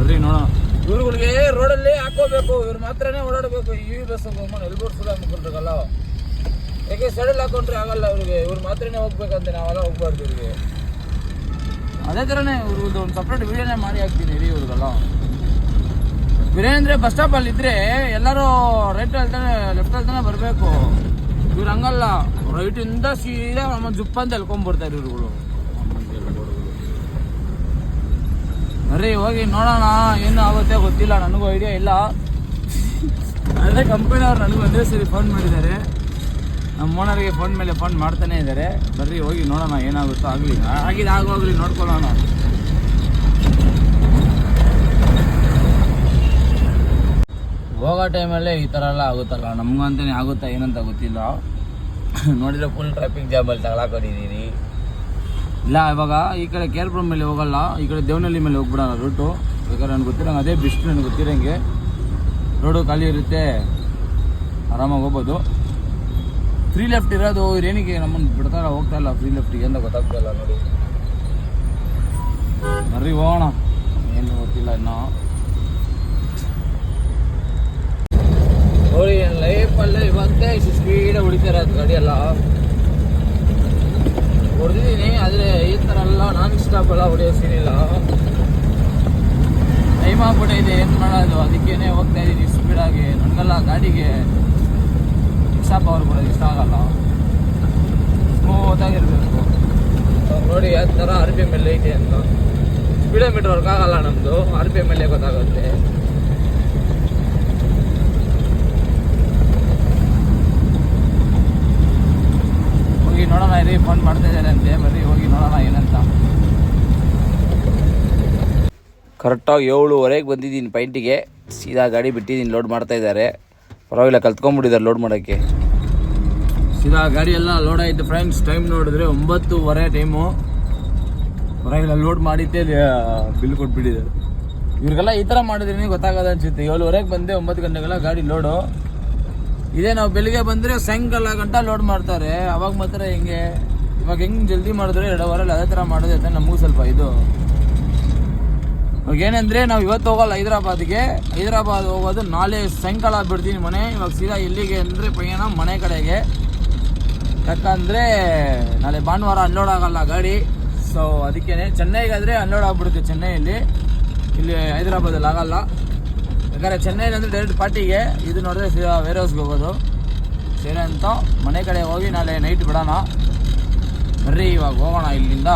ಬರ್ರಿ ನೋಡೋಣ. ಇವ್ರುಗಳಿಗೆ ರೋಡಲ್ಲಿ ಹಾಕೋಬೇಕು, ಇವ್ರು ಮಾತ್ರನೇ ಓಡಾಡಬೇಕು. ಈ ಬಸ್ ಎಲ್ಬೋರ್ಡ್ ಫುಲ್ ಹಾಕೊಂಡ್ರಲ್ಲ, ಯಾಕೆ ಸಡಲ್ ಹಾಕೊಂಡ್ರೆ ಆಗಲ್ಲ ಅವ್ರಿಗೆ. ಇವ್ರು ಮಾತ್ರನೇ ಹೋಗ್ಬೇಕಂತೆ, ನಾವೆಲ್ಲ ಹೋಗ್ಬಾರ್ದು ಇವ್ರಿಗೆ. ಅದೇ ಥರನೇ ಇವ್ರದ್ದು ಒಂದು ಸಪ್ರೇಟ್ ವಿಡಿಯೋನೇ ಮಾಡಿ ಹಾಕ್ತೀನಿ ರೀ ಇವ್ರಿಗೆಲ್ಲ. ಇವ್ರೇನಂದ್ರೆ ಬಸ್ ಸ್ಟಾಪಲ್ಲಿ ಇದ್ರೆ ಎಲ್ಲರೂ ರೈಟ್ ಹೇಳ್ತಾನೆ ಲೆಫ್ಟ್ ಹೇಳ್ತಾನೆ ಬರಬೇಕು. ಇವ್ರು ಹಂಗಲ್ಲ, ರೈಟಿಂದ ಸೀದಾ ನಮ್ಮ ಜುಪ್ಪ ಅಂತ ಎಳ್ಕೊಂಡ್ಬಿಡ್ತಾರೆ ಇವ್ರುಗಳು. ಬರ್ರಿ ಹೋಗಿ ನೋಡೋಣ, ಏನು ಆಗುತ್ತೆ ಗೊತ್ತಿಲ್ಲ, ನನಗೂ ಐಡಿಯಾ ಇಲ್ಲ. ಅದೇ ಕಂಪನಿಯವ್ರು ನನಗೂ ಒಂದೇ ಸರಿ ಫೋನ್ ಮಾಡಿದ್ದಾರೆ, ನಮ್ಮ ಓನರ್ಗೆ ಫೋನ್ ಮೇಲೆ ಫೋನ್ ಮಾಡ್ತಾನೆ ಇದ್ದಾರೆ. ಬರ್ರಿ ಹೋಗಿ ನೋಡೋಣ ಏನಾಗುತ್ತೋ ಆಗಲಿ, ಆಗೋಗ್ಲಿ ನೋಡ್ಕೊಳ್ಳೋಣ. ಹೋಗೋ ಟೈಮಲ್ಲೇ ಈ ಥರ ಎಲ್ಲ ಆಗುತ್ತಲ್ಲ, ನಮಗಂತಲೇ ಆಗುತ್ತಾ ಏನಂತ ಗೊತ್ತಿಲ್ಲ. ನೋಡಿದ್ರೆ ಫುಲ್ ಟ್ರಾಫಿಕ್ ಜಾಮಲ್ಲಿ ತಗೊಳಕೊಂಡಿದ್ದೀರಿ. ಇಲ್ಲ ಇವಾಗ ಈ ಕಡೆ ಕೇರ್ಪುರ ಮೇಲೆ ಹೋಗಲ್ಲ, ಈ ಕಡೆ ದೇವನಹಳ್ಳಿ ಮೇಲೆ ಹೋಗ್ಬಿಡೋಣ ರೂಟು. ಬೇಕಾದ್ರೆ ನನಗೆ ಗೊತ್ತಿರಂಗೆ ಅದೇ ಬೆಸ್ಟ್, ನನಗೆ ಗೊತ್ತಿರೋಂಗೆ ರೋಡು ಖಾಲಿ ಇರುತ್ತೆ, ಆರಾಮಾಗಿ ಹೋಗ್ಬೋದು. ಫ್ರೀ ಲೆಫ್ಟ್ ಇರೋದು ಇವ್ರೇನಿಗೆ ನಮ್ಮನ್ನು ಬಿಡ್ತಾರ ಹೋಗ್ತಾ ಇಲ್ಲ ಫ್ರೀ ಲೆಫ್ಟಿಗೆ ಅಂತ ಗೊತ್ತಾಗ್ತಾ ಇಲ್ಲ ನೋಡಿ. ಬರ್ರಿ ಹೋಗೋಣ, ಏನು ಗೊತ್ತಿಲ್ಲ ಇನ್ನು. ನೋಡಿ ಲೈಫಲ್ಲೇ ಇವತ್ತೇ ಇಷ್ಟು ಸ್ಪೀಡಾಗಿ ಹೊಡಿತಿರೋದು ಗಾಡಿ ಎಲ್ಲ ಹೊಡೆದಿದ್ದೀನಿ. ಆದರೆ ಈ ಥರ ಎಲ್ಲ ನಾನ್ ಸ್ಟಾಪ್ ಎಲ್ಲ ಹೊಡೆಯೋ ಸೀನಿಲ್ಲ. ಟೈಮ್ ಆಗ್ಬಿಟ್ಟಿದೆ, ಏನು ಮಾಡೋದು, ಅದಕ್ಕೇನೆ ಹೋಗ್ತಾ ಇದ್ದೀನಿ ಸ್ಪೀಡಾಗಿ. ನನಗೆಲ್ಲ ಗಾಡಿಗೆ ಸ್ಟಾಪ್ ಅವ್ರು ಕೊಡೋದು ಇಷ್ಟ ಆಗಲ್ಲ, ಸ್ಮೂತಾಗಿರಬೇಕು. ನೋಡಿ ಯಾವ ಥರ ಆರ್ ಪಿ ಎಮ್ ಎಲ್ಲ ಐತೆ ಅಂತ. ಸ್ಪೀಡೋಮೀಟರ್ ವರ್ಕ್ ಆಗಲ್ಲ ನಮ್ಮದು, ಆರ್ ಪಿ ಎಮ್ ಎಲ್ಲೇ ಗೊತ್ತಾಗುತ್ತೆ. ಹೋಗಿ ನೋಡೋಣ ಇರಿ, ಫೋನ್ ಮಾಡ್ತಾ ಇದ್ದಾರೆ ಅಂತೆ, ಬರ್ರಿ ಹೋಗಿ ನೋಡೋಣ ಏನಂತ. ಕರೆಕ್ಟಾಗಿ 7:15 ಬಂದಿದ್ದೀನಿ ಪಾಯಿಂಟಿಗೆ. ಸೀದಾ ಗಾಡಿ ಬಿಟ್ಟಿದ್ದೀನಿ, ಲೋಡ್ ಮಾಡ್ತಾ ಇದ್ದಾರೆ. ಪರವಾಗಿಲ್ಲ, ಕಲ್ತ್ಕೊಂಡ್ಬಿಟ್ಟಿದ್ದಾರೆ ಲೋಡ್ ಮಾಡೋಕ್ಕೆ. ಸೀದಾ ಗಾಡಿ ಎಲ್ಲ ಲೋಡ್ ಆಯಿತು ಫ್ರೆಂಡ್ಸ್. ಟೈಮ್ ನೋಡಿದ್ರೆ 9:30 ಟೈಮು. ಪರವಾಗಿಲ್ಲ, ಲೋಡ್ ಮಾಡಿದ್ದೆ ಬಿಲ್ ಕೊಟ್ಬಿಟ್ಟಿದ್ದಾರೆ. ಇವ್ರಿಗೆಲ್ಲ ಈ ಥರ ಮಾಡಿದ್ರೇನೆ ಗೊತ್ತಾಗೋದು ಅನ್ಸುತ್ತೆ. 7:30 ಬಂದೆ, 9 ಗಂಟೆಗೆಲ್ಲ ಗಾಡಿ ಲೋಡು. ಇದೇ ನಾವು ಬೆಳಿಗ್ಗೆ ಬಂದರೆ ಸಾಯಂಕಾಲ ಗಂಟ ಲೋಡ್ ಮಾಡ್ತಾರೆ, ಅವಾಗ ಮಾತ್ರ ಹಿಂಗೆ. ಇವಾಗ ಹೆಂಗೆ ಜಲ್ದಿ ಮಾಡಿದ್ರೆ 2 ಅವರಲ್ಲಿ ಅದೇ ಥರ ಮಾಡೋದು ಅಂತ ನಮಗೂ ಸ್ವಲ್ಪ ಇದು. ಇವಾಗ ಏನಂದರೆ ನಾವು ಇವತ್ತು ಹೋಗಲ್ಲ ಹೈದರಾಬಾದ್ ಹೋಗೋದು ನಾಳೆ ಸಾಯಂಕಾಲ ಬಿಡ್ತೀನಿ ಮನೆ. ಇವಾಗ ಸೀದಾ ಎಲ್ಲಿಗೆ ಅಂದರೆ ಪಯಣ ಮನೆ ಕಡೆಗೆ. ಯಾಕಂದರೆ ನಾಳೆ ಭಾನುವಾರ ಅನ್ಲೋಡ್ ಆಗಲ್ಲ ಗಾಡಿ. ಸೊ ಅದಕ್ಕೇ ಚೆನ್ನೈಗಾದರೆ ಅನ್ಲೋಡ್ ಆಗಿಬಿಡುತ್ತೆ ಚೆನ್ನೈಯಲ್ಲಿ, ಇಲ್ಲಿ ಹೈದರಾಬಾದಲ್ಲಿ ಆಗಲ್ಲ. ಯಾಕಂದರೆ ಚೆನ್ನೈಲಿ ಅಂದರೆ ಡೈರೆಕ್ಟ್ ಪಾರ್ಟಿಗೆ, ಇದು ನೋಡಿದ್ರೆ ಸೀದಾ ವೇರ್ ಹೌಸ್ಗೆ ಹೋಗೋದು. ಸರಿ ಅಂತ ಮನೆ ಕಡೆ ಹೋಗಿ ನಾಳೆ ನೈಟ್ ಬಿಡೋಣ. ಬರ್ರಿ ಇವಾಗ ಹೋಗೋಣ ಇಲ್ಲಿಂದ.